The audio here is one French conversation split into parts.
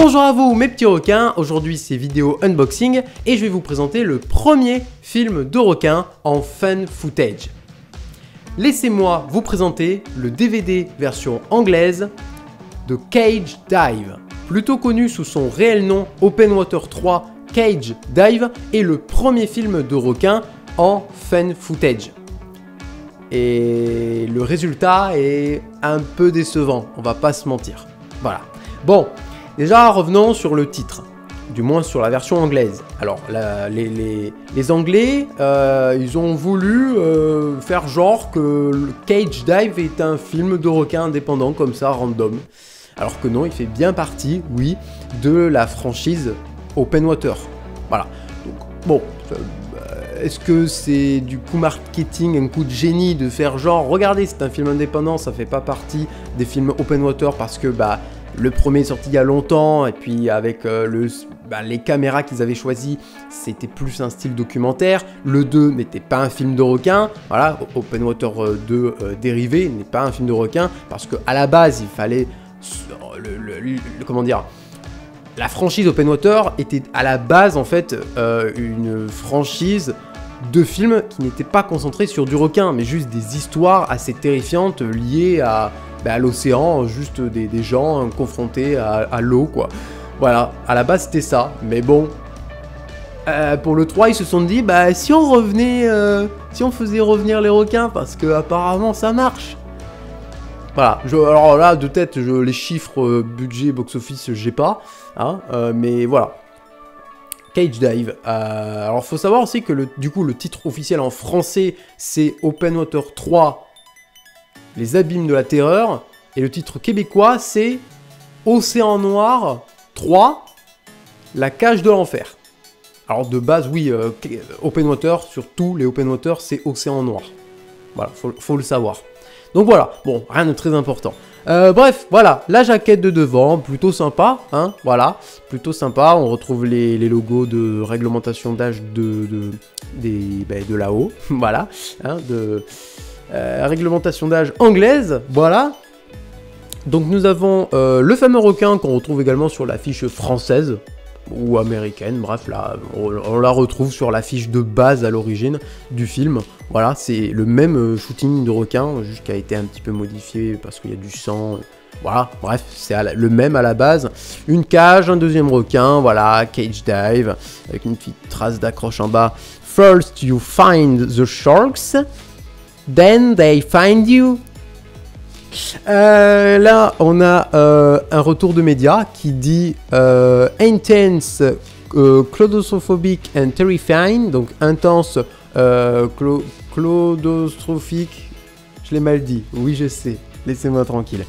Bonjour à vous mes petits requins, aujourd'hui c'est vidéo unboxing et je vais vous présenter le premier film de requin en fan footage. Laissez-moi vous présenter le DVD version anglaise de Cage Dive. Plutôt connu sous son réel nom Open Water 3 Cage Dive est le premier film de requin en fan footage. Et le résultat est un peu décevant, on va pas se mentir. Voilà. Bon, déjà revenons sur le titre, du moins sur la version anglaise. Alors les Anglais, ils ont voulu faire genre que le Cage Dive est un film de requin indépendant comme ça, random. Alors que non, il fait bien partie, oui, de la franchise Open Water. Voilà. Donc bon, est-ce que c'est du coup marketing, un coup de génie de faire genre, regardez, c'est un film indépendant, ça fait pas partie des films Open Water parce que le premier est sorti il y a longtemps et puis avec les caméras qu'ils avaient choisies, c'était plus un style documentaire. Le 2 n'était pas un film de requin. Voilà, Open Water 2 dérivé n'est pas un film de requin parce qu'à la base, il fallait... comment dire, la franchise Open Water était à la base en fait une franchise de films qui n'étaient pas concentrés sur du requin, mais juste des histoires assez terrifiantes liées à l'océan, juste des gens confrontés à l'eau, quoi. Voilà, à la base c'était ça, mais bon, pour le 3 ils se sont dit, si on revenait, si on faisait revenir les requins, parce que apparemment ça marche. Voilà, alors là, de tête, les chiffres, budget, box-office, j'ai pas, hein, mais voilà. Cage Dive. Alors, faut savoir aussi que du coup, le titre officiel en français, c'est Open Water 3, Les Abîmes de la Terreur, et le titre québécois, c'est Océan Noir 3, La Cage de l'Enfer. Alors, de base, oui, Open Water, sur tous les Open Water, c'est Océan Noir. Voilà, faut le savoir. Donc voilà, bon, rien de très important. Bref, voilà, la jaquette de devant, plutôt sympa, hein, voilà, plutôt sympa. On retrouve les logos de réglementation d'âge de là-haut, voilà, hein, réglementation d'âge anglaise, voilà. Donc nous avons le fameux requin qu'on retrouve également sur l'affiche française, ou américaine, bref, là, on la retrouve sur l'affiche de base à l'origine du film. Voilà, c'est le même shooting de requin, juste qui a été un petit peu modifié parce qu'il y a du sang. Voilà, bref, c'est le même à la base. Une cage, un deuxième requin, voilà, Cage Dive, avec une petite trace d'accroche en bas. First you find the sharks, then they find you. Là, on a un retour de médias qui dit intense, claustrophobic and terrifying, donc intense, claustrophique, je l'ai mal dit, oui je sais, laissez-moi tranquille,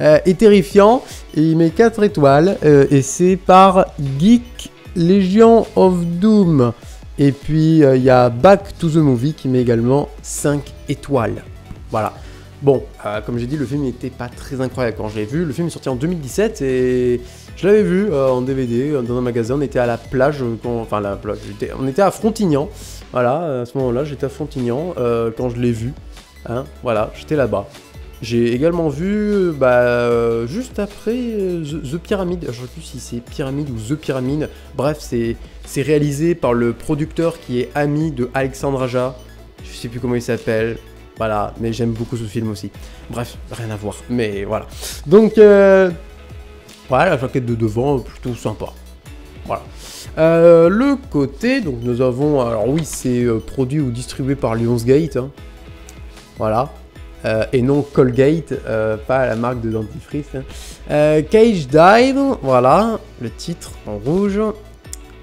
et terrifiant, et il met 4 étoiles, et c'est par Geek Legion of Doom, et puis il y a Back to the Movie qui met également 5 étoiles, voilà. Bon, comme j'ai dit, le film n'était pas très incroyable quand je l'ai vu. Le film est sorti en 2017 et je l'avais vu en DVD dans un magasin. On était à la plage, on était à Frontignan. Voilà, à ce moment-là, j'étais à Frontignan quand je l'ai vu. Hein, voilà, j'étais là-bas. J'ai également vu, juste après The Pyramid. Je ne sais plus si c'est Pyramid ou The Pyramid. Bref, c'est réalisé par le producteur qui est ami de Alexandre Aja. Je sais plus comment il s'appelle. Voilà, mais j'aime beaucoup ce film aussi. Bref, rien à voir, mais voilà. Donc, voilà, la jaquette de devant, plutôt sympa. Voilà. Le côté, donc nous avons... Alors oui, c'est produit ou distribué par Lionsgate. Hein. Voilà. Et non Colgate, pas la marque de dentifrice. Hein. Cage Dive, voilà, le titre en rouge.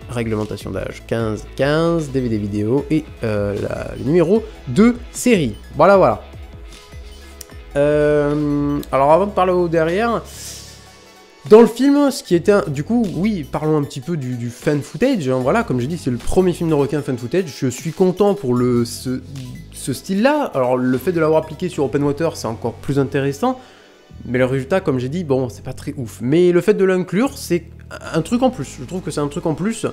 Réglementation d'âge 15, DVD vidéo et le numéro de série. Voilà, voilà. Alors avant de parler au derrière, dans le film, ce qui était... Du coup, oui, parlons un petit peu du fan footage. Hein, voilà, comme j'ai dit, c'est le premier film de requin fan footage. Je suis content pour ce style-là. Alors le fait de l'avoir appliqué sur Open Water, c'est encore plus intéressant. Mais le résultat, comme j'ai dit, bon, c'est pas très ouf. Mais le fait de l'inclure, c'est un truc en plus. Je trouve que c'est un truc en plus.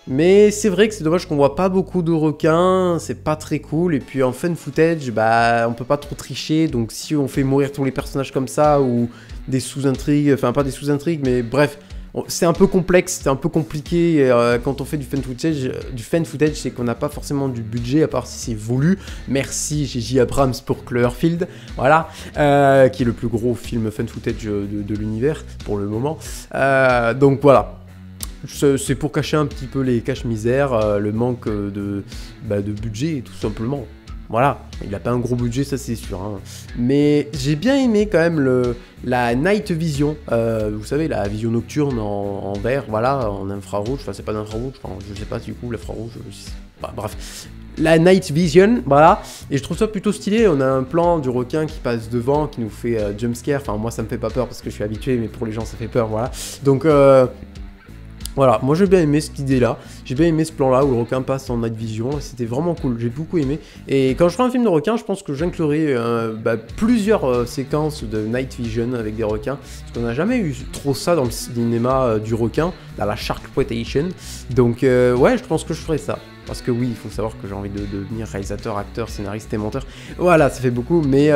Mais c'est vrai que c'est dommage qu'on voit pas beaucoup de requins. C'est pas très cool. Et puis en fan footage, on peut pas trop tricher. Donc si on fait mourir tous les personnages comme ça, ou des sous-intrigues, enfin pas des sous-intrigues, mais bref, c'est un peu complexe, c'est un peu compliqué quand on fait du fan footage, c'est qu'on n'a pas forcément du budget, à part si c'est voulu. Merci J.J. Abrams pour Cloverfield, voilà, qui est le plus gros film fan footage de l'univers pour le moment. Donc voilà. C'est pour cacher un petit peu les caches-misères, le manque de budget, tout simplement. Voilà, il n'a pas un gros budget, ça c'est sûr. Hein. Mais j'ai bien aimé quand même la night vision. Vous savez, la vision nocturne en vert, voilà, en infrarouge. Enfin, c'est pas d'infrarouge, enfin, je sais pas du coup, l'infrarouge. Bref. La night vision, voilà. Et je trouve ça plutôt stylé. On a un plan du requin qui passe devant, qui nous fait jumpscare. Enfin, moi ça me fait pas peur parce que je suis habitué, mais pour les gens ça fait peur, voilà. Donc, voilà, moi j'ai bien aimé cette idée-là, j'ai bien aimé ce plan-là où le requin passe en night vision, c'était vraiment cool, j'ai beaucoup aimé. Et quand je ferai un film de requin, je pense que j'inclurai plusieurs séquences de night vision avec des requins, parce qu'on n'a jamais eu trop ça dans le cinéma du requin, dans la Sharkploitation. Donc ouais, je pense que je ferai ça. Parce que oui, il faut savoir que j'ai envie de devenir réalisateur, acteur, scénariste et monteur. Voilà, ça fait beaucoup, mais...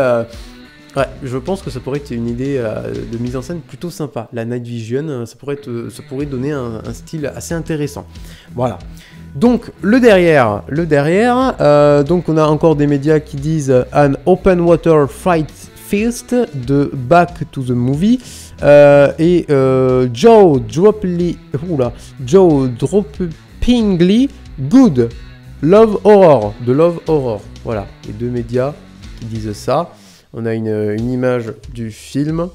ouais, je pense que ça pourrait être une idée de mise en scène plutôt sympa. La night vision, ça pourrait donner un style assez intéressant. Voilà. Donc, le derrière, donc on a encore des médias qui disent An Open Water Fight Fist de Back to the Movie. Et Joe Droppingly Good Love Horror, de Love Horror. Voilà, les deux médias qui disent ça. On a une image du film.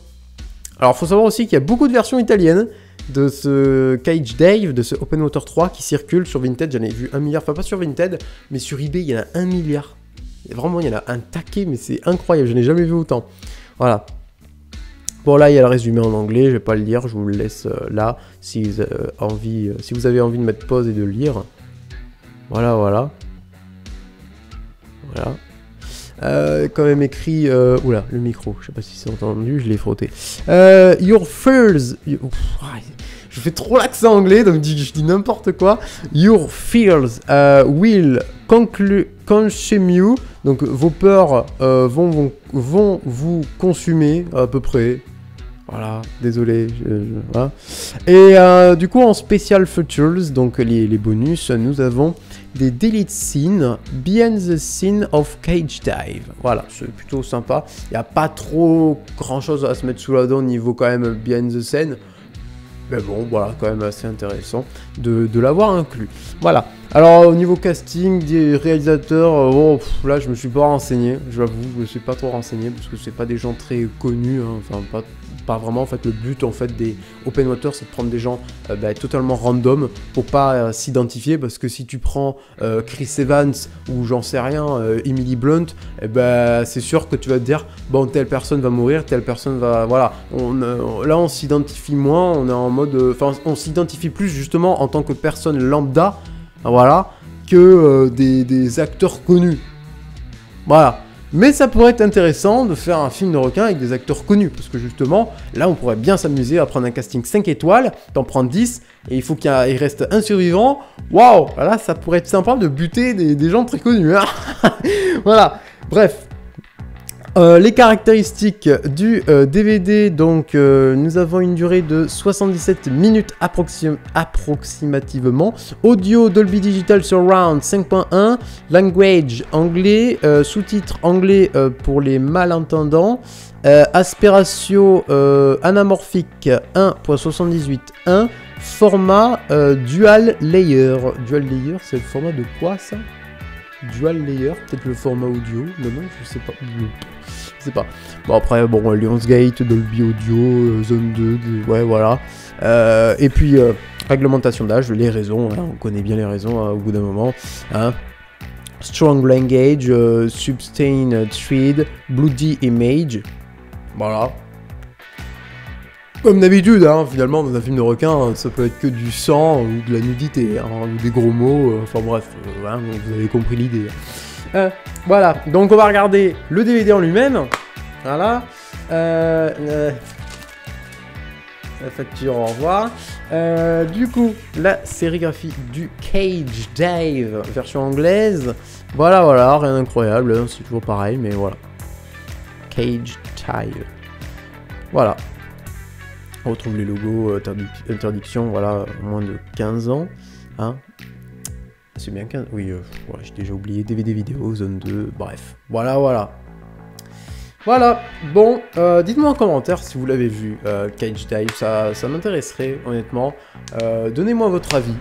Alors, il faut savoir aussi qu'il y a beaucoup de versions italiennes de ce Cage Dive, de ce Open Water 3 qui circulent sur Vinted. J'en ai vu 1 milliard, enfin pas sur Vinted, mais sur eBay, il y en a 1 milliard. Vraiment, il y en a un taquet, mais c'est incroyable, je n'ai jamais vu autant. Voilà. Bon, là, il y a le résumé en anglais, je vais pas le lire, je vous le laisse là, si vous avez envie de mettre pause et de le lire. Voilà. Voilà. Quand même écrit... oula, le micro, je sais pas si c'est entendu, je l'ai frotté. Your fears... je fais trop l'accent anglais, donc je dis n'importe quoi. Your fears will consume you. Donc vos peurs vont vous consumer à peu près. Voilà, désolé. Voilà. Et du coup, en Special Features, donc les bonus, nous avons des delete scenes, behind the scene of Cage Dive. Voilà, c'est plutôt sympa. Il n'y a pas trop grand chose à se mettre sous la dent au niveau quand même behind the scene. Mais bon, voilà, quand même assez intéressant de l'avoir inclus. Voilà. Alors, au niveau casting, des réalisateurs, là, je me suis pas renseigné. J'avoue, je me suis pas trop renseigné parce que c'est pas des gens très connus. Hein, enfin, pas vraiment. En fait, le but, en fait, des open water, c'est de prendre des gens totalement random pour pas s'identifier. Parce que si tu prends Chris Evans ou j'en sais rien, Emily Blunt, c'est sûr que tu vas te dire, bon, telle personne va mourir, telle personne va... Voilà. Là, on s'identifie moins. On est en mode... Enfin, on s'identifie plus justement en tant que personne lambda. Voilà, que des acteurs connus. Voilà. Mais ça pourrait être intéressant de faire un film de requin avec des acteurs connus. Parce que justement, là, on pourrait bien s'amuser à prendre un casting 5 étoiles, t'en prendre 10, et il faut qu'il reste un survivant. Waouh, là, ça pourrait être sympa de buter des gens très connus. Hein. Voilà, bref. Les caractéristiques du DVD, donc nous avons une durée de 77 minutes approximativement. Audio Dolby Digital Surround 5.1, language anglais, sous-titres anglais pour les malentendants, aspect ratio anamorphique 1.78.1, format dual layer. Dual layer, c'est le format de quoi ça? Dual layer, peut-être le format audio, non, je sais pas. Je sais pas. Bon, après, bon, Lionsgate, Dolby Audio, Zone 2, ouais, voilà. Et puis, réglementation d'âge, les raisons, hein, on connaît bien les raisons hein, au bout d'un moment. Hein. Strong language, substain thread, bloody image. Voilà. Comme d'habitude, hein, finalement, dans un film de requin, ça peut être que du sang ou de la nudité, hein, ou des gros mots, enfin bref, hein, vous avez compris l'idée. Voilà, donc on va regarder le DVD en lui-même. Voilà. La facture, au revoir. Du coup, la sérigraphie du Cage Dive, version anglaise. Voilà, rien d'incroyable, hein, c'est toujours pareil, mais voilà. Cage Dive. Voilà. On retrouve les logos, interdiction, voilà, moins de 15 ans. Hein. C'est bien 15... Oui, voilà, j'ai déjà oublié, DVD vidéo, zone 2, bref. Voilà, voilà. Voilà, bon, dites-moi en commentaire si vous l'avez vu, Cage Dive, ça m'intéresserait, honnêtement. Donnez-moi votre avis.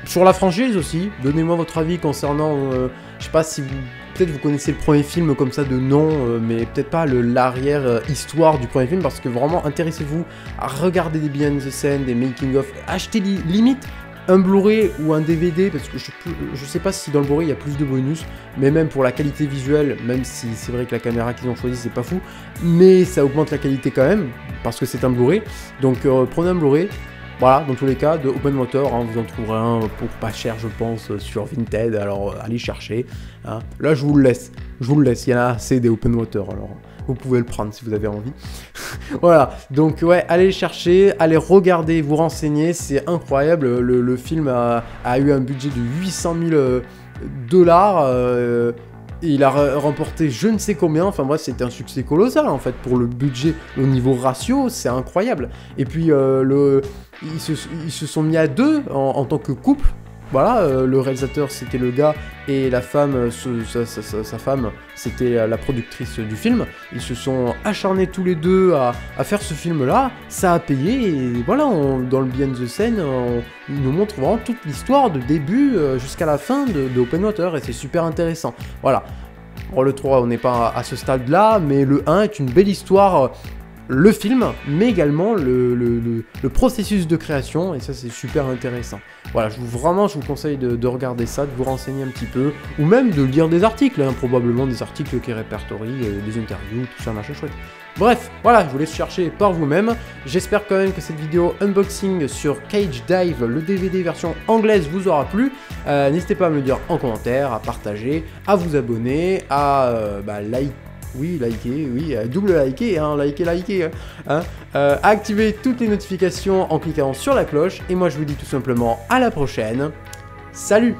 Sur la franchise aussi, donnez-moi votre avis concernant, je sais pas si vous... Peut-être vous connaissez le premier film comme ça de nom, mais peut-être pas l'arrière-histoire du premier film, parce que vraiment, intéressez-vous à regarder des behind the scenes, des making-of, achetez limite un Blu-ray ou un DVD, parce que je sais pas si dans le Blu-ray il y a plus de bonus, mais même pour la qualité visuelle, même si c'est vrai que la caméra qu'ils ont choisie c'est pas fou, mais ça augmente la qualité quand même, parce que c'est un Blu-ray, donc prenez un Blu-ray. Voilà, dans tous les cas, de Open Water, hein, vous en trouverez un pour pas cher, je pense, sur Vinted, alors allez chercher. Hein. Là, je vous le laisse, il y en a assez des Open Water, alors vous pouvez le prendre si vous avez envie. Voilà, donc ouais, allez le chercher, allez regarder, vous renseigner, c'est incroyable, le film a eu un budget de 800 000 $. Il a remporté je ne sais combien, enfin bref, c'était un succès colossal en fait pour le budget, au niveau ratio, c'est incroyable. Et puis ils se sont mis à deux en tant que couple. Voilà, le réalisateur c'était le gars et la femme, sa femme c'était la productrice du film. Ils se sont acharnés tous les deux à faire ce film là, ça a payé et voilà, dans le behind the scene, il nous montre vraiment toute l'histoire de début jusqu'à la fin de Open Water et c'est super intéressant. Voilà, bon, le 3 on n'est pas à ce stade là, mais le 1 est une belle histoire. Le film, mais également le processus de création, et ça c'est super intéressant. Voilà, je vous conseille de regarder ça, de vous renseigner un petit peu, ou même de lire des articles, hein, probablement des articles qui répertorient, des interviews, tout ça, machin chouette. Bref, voilà, je vous laisse chercher par vous-même. J'espère quand même que cette vidéo unboxing sur Cage Dive, le DVD version anglaise, vous aura plu. N'hésitez pas à me le dire en commentaire, à partager, à vous abonner, à liker. Oui, liker, oui, double liker, hein, liker, hein, activez toutes les notifications en cliquant sur la cloche, et moi je vous dis tout simplement à la prochaine, salut!